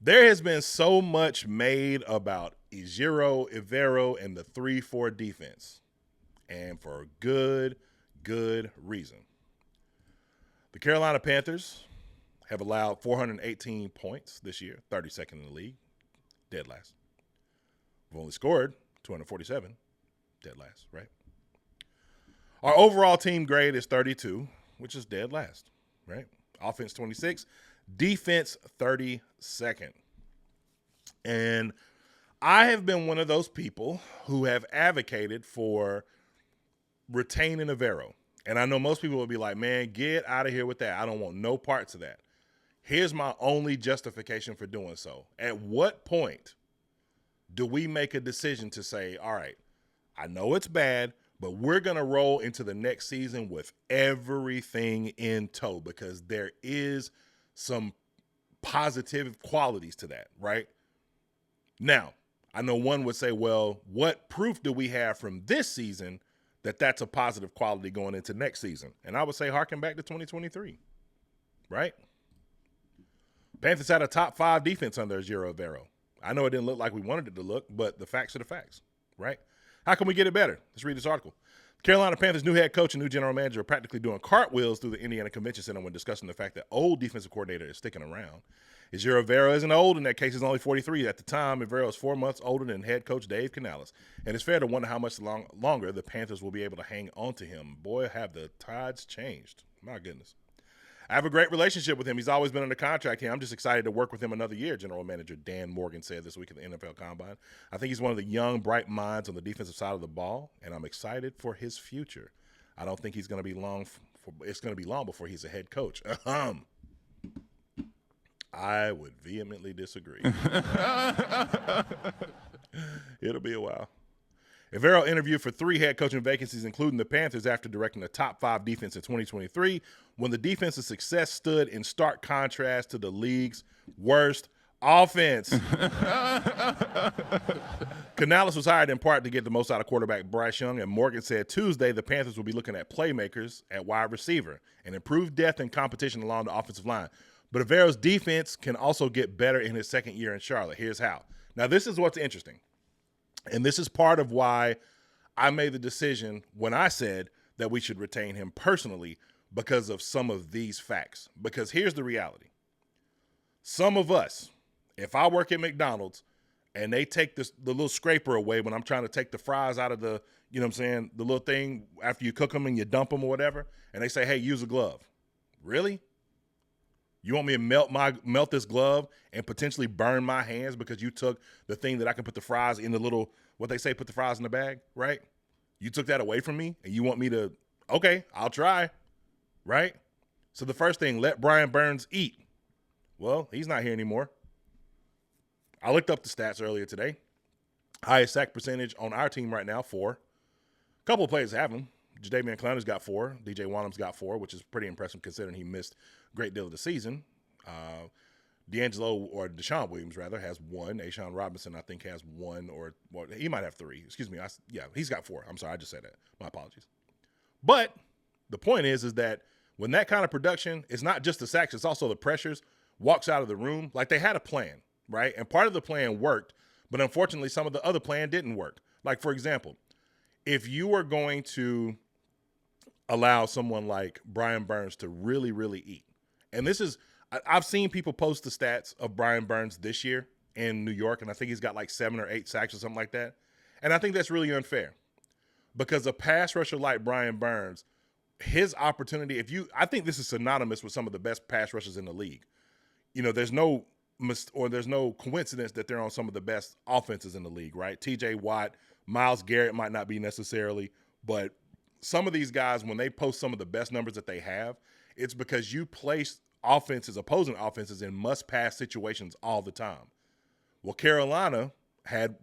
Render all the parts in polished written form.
There has been so much made about Ejiro, Evero, and the 3-4 defense, and for good reason. The Carolina Panthers have allowed 418 points this year, 32nd in the league, dead last. We've only scored 247, dead last, right? Our overall team grade is 32, which is dead last, right? Offense 26, defense 32nd. And I have been one of those people who have advocated for retaining Evero. And I know most people will be like, man, get out of here with that. I don't want no parts of that. Here's my only justification for doing so. At what point do we make a decision to say, all right, I know it's bad, but we're going to roll into the next season with everything in tow, because there is some positive qualities to that, right? Now, I know one would say, well, what proof do we have from this season that that's a positive quality going into next season? And I would say harken back to 2023, right? Panthers had a top 5 defense under Ejiro Evero. I know it didn't look like we wanted it to look, but the facts are the facts, right? How can we get it better? Let's read this article. Carolina Panthers' new head coach and new general manager are practically doing cartwheels through the Indiana Convention Center when discussing the fact that old defensive coordinator is sticking around. Ejiro Evero isn't old. In that case, he's only 43. At the time, Evero is 4 months older than head coach Dave Canales. And it's fair to wonder how much longer the Panthers will be able to hang on to him. Boy, have the tides changed. My goodness. I have a great relationship with him. He's always been under contract here. I'm just excited to work with him another year, General Manager Dan Morgan said this week at the NFL Combine. I think he's one of the young, bright minds on the defensive side of the ball, and I'm excited for his future. I don't think he's going to be long. It's going to be long before he's a head coach. I would vehemently disagree. It'll be a while. Evero interviewed for 3 head coaching vacancies, including the Panthers, after directing the top 5 defense in 2023, when the defensive success stood in stark contrast to the league's worst offense. Canales was hired in part to get the most out of quarterback Bryce Young, and Morgan said Tuesday the Panthers will be looking at playmakers at wide receiver and improved depth and competition along the offensive line. But Evero's defense can also get better in his second year in Charlotte. Here's how. Now, this is what's interesting. And this is part of why I made the decision when I said that we should retain him personally, because of some of these facts. Because here's the reality. Some of us, if I work at McDonald's and they take the little scraper away when I'm trying to take the fries out of the, you know what I'm saying, the little thing after you cook them and you dump them or whatever, and they say, hey, use a glove. Really? You want me to melt this glove and potentially burn my hands because you took the thing that I can put the fries in the little, what they say, put the fries in the bag, right? You took that away from me and you want me to, okay, I'll try, right? So the first thing, let Brian Burns eat. Well, he's not here anymore. I looked up the stats earlier today. Highest sack percentage on our team right now, 4. A couple of players have them. Jadeveon Clowney's got 4. DJ Wanham's got 4, which is pretty impressive considering he missed a great deal of the season. Deshaun Williams, rather, has 1. Ashawn Robinson, I think, has 1, or well, he might have 3. Excuse me. He's got 4. I'm sorry, I just said that. My apologies. But the point is that when that kind of production, it's not just the sacks, it's also the pressures, walks out of the room. Like, they had a plan, right? And part of the plan worked, but unfortunately some of the other plan didn't work. Like, for example, if you were going to allow someone like Brian Burns to really, really eat, and this is, I've seen people post the stats of Brian Burns this year in New York, and I think he's got like 7 or 8 sacks or something like that. And I think that's really unfair, because a pass rusher like Brian Burns, his opportunity, I think this is synonymous with some of the best pass rushers in the league. You know, there's no coincidence that they're on some of the best offenses in the league, right? TJ Watt, Myles Garrett might not be necessarily, but some of these guys, when they post some of the best numbers that they have, it's because you place opposing offenses in must-pass situations all the time. Well, Carolina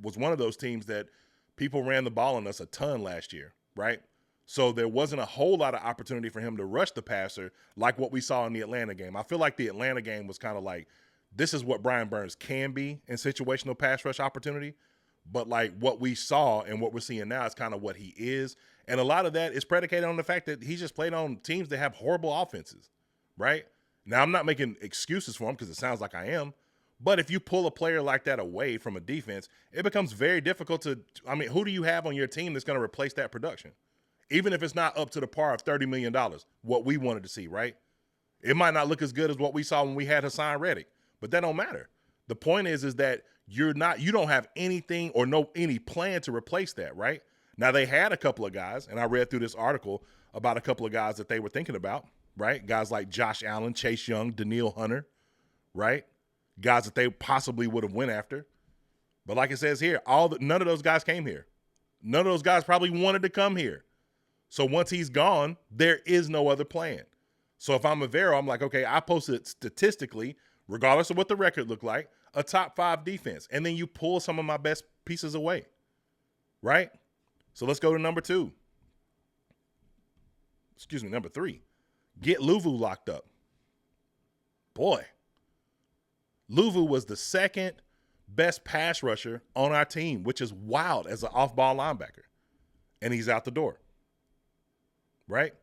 was one of those teams that people ran the ball on us a ton last year, right? So there wasn't a whole lot of opportunity for him to rush the passer like what we saw in the Atlanta game. I feel like the Atlanta game was kind of like, this is what Brian Burns can be in situational pass rush opportunity. But like what we saw and what we're seeing now is kind of what he is. And a lot of that is predicated on the fact that he's just played on teams that have horrible offenses, right? Now, I'm not making excuses for him because it sounds like I am, But if you pull a player like that away from a defense, it becomes very difficult to, I mean, who do you have on your team that's going to replace that production? Even if it's not up to the par of $30 million, what we wanted to see, right? It might not look as good as what we saw when we had Hassan Reddick, but that don't matter. The point is that you don't have anything or any plan to replace that, right? Now, they had a couple of guys, and I read through this article about a couple of guys that they were thinking about, right? Guys like Josh Allen, Chase Young, Daniil Hunter, right? Guys that they possibly would have went after. But like it says here, none of those guys came here. None of those guys probably wanted to come here. So once he's gone, there is no other plan. So if I'm Evero, I'm like, okay, I posted statistically, regardless of what the record looked like, a top 5 defense. And then you pull some of my best pieces away, right? So let's go to number 3. Get Luvu locked up. Boy, Luvu was the second best pass rusher on our team, which is wild as an off-ball linebacker. And he's out the door, right?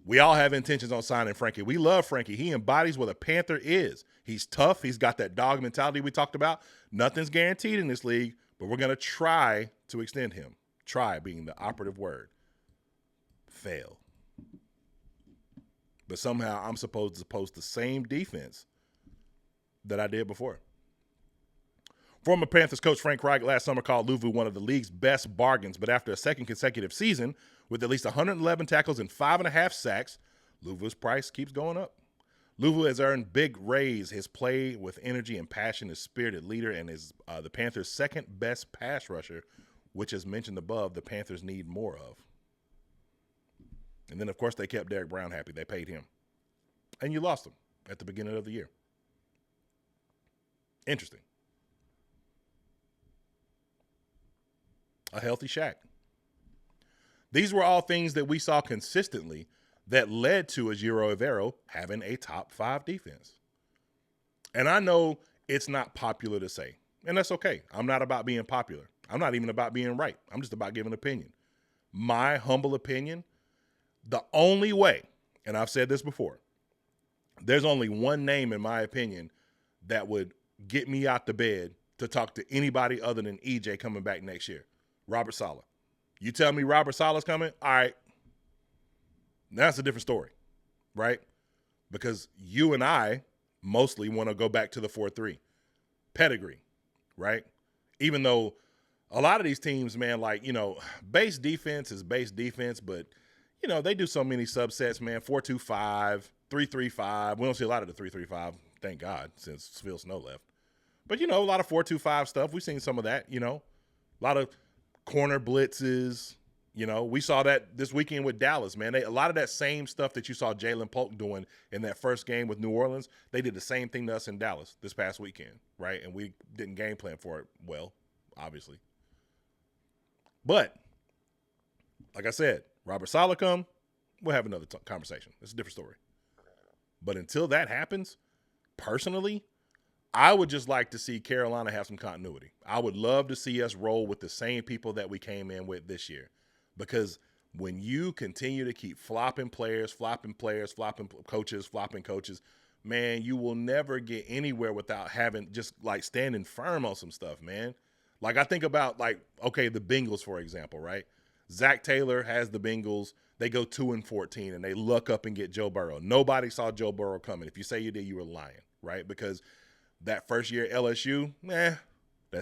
We all have intentions on signing Frankie. We love Frankie. He embodies what a Panther is. He's tough. He's got that dog mentality we talked about. Nothing's guaranteed in this league, but we're going to try to extend him. Try being the operative word. Fail. But somehow I'm supposed to post the same defense that I did before. Former Panthers coach Frank Reich last summer called Luvu one of the league's best bargains, but after a second consecutive season with at least 111 tackles and 5.5 sacks, Luvu's price keeps going up. Luvu has earned big raise. His play with energy and passion, is spirited leader, and is the Panthers' second best pass rusher, which, as mentioned above, the Panthers need more of. And then, of course, they kept Derek Brown happy. They paid him. And you lost him at the beginning of the year. Interesting. A healthy Shaq. These were all things that we saw consistently that led to Ejiro Evero having a top 5 defense. And I know it's not popular to say, and that's okay. I'm not about being popular. I'm not even about being right. I'm just about giving an opinion. My humble opinion, the only way, and I've said this before, there's only one name, in my opinion, that would get me out the bed to talk to anybody other than EJ coming back next year. Robert Saleh. You tell me Robert Saleh's coming, all right, that's a different story, right? Because you and I mostly want to go back to the 4-3 pedigree, right? Even though a lot of these teams, man, like, base defense is base defense, but, they do so many subsets, man, 4-2-5, 3-3-5. We don't see a lot of the 3-3-5, thank God, since Phil Snow left. But, a lot of 4-2-5 stuff. We've seen some of that, a lot of corner blitzes. We saw that this weekend with Dallas, man. A lot of that same stuff that you saw Jalen Polk doing in that first game with New Orleans, they did the same thing to us in Dallas this past weekend, right? And we didn't game plan for it well, obviously. But, like I said, Robert Saleh come, we'll have another conversation. It's a different story. But until that happens, personally, I would just like to see Carolina have some continuity. I would love to see us roll with the same people that we came in with this year. Because when you continue to keep flopping coaches, man, you will never get anywhere without having just like standing firm on some stuff, man. Like I think about the Bengals, for example, right? Zach Taylor has the Bengals. They go 2-14 and they look up and get Joe Burrow. Nobody saw Joe Burrow coming. If you say you did, you were lying, right? Because that first year at LSU, that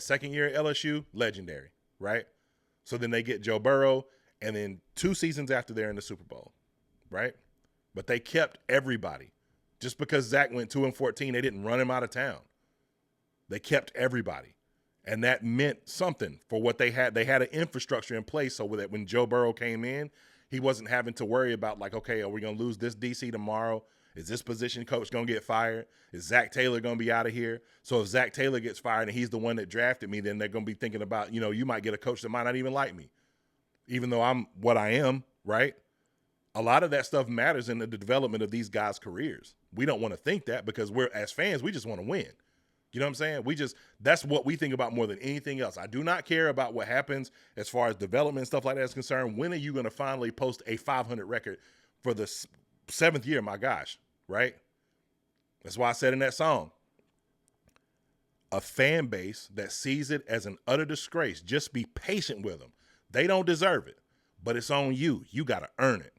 second year at LSU, legendary, right? So then they get Joe Burrow, and then 2 seasons after they're in the Super Bowl, right? But they kept everybody. Just because Zach went 2-14, they didn't run him out of town. They kept everybody. And that meant something for what they had. They had an infrastructure in place so that when Joe Burrow came in, he wasn't having to worry about okay, are we going to lose this DC tomorrow? Is this position coach going to get fired? Is Zach Taylor going to be out of here? So if Zach Taylor gets fired and he's the one that drafted me, then they're going to be thinking about, you might get a coach that might not even like me, even though I'm what I am, right? A lot of that stuff matters in the development of these guys' careers. We don't want to think that because as fans, we just want to win. You know what I'm saying? That's what we think about more than anything else. I do not care about what happens as far as development and stuff like that is concerned. When are you going to finally post a 500 record for the 7th year? My gosh, right? That's why I said in that song, a fan base that sees it as an utter disgrace. Just be patient with them. They don't deserve it, but it's on you. You got to earn it.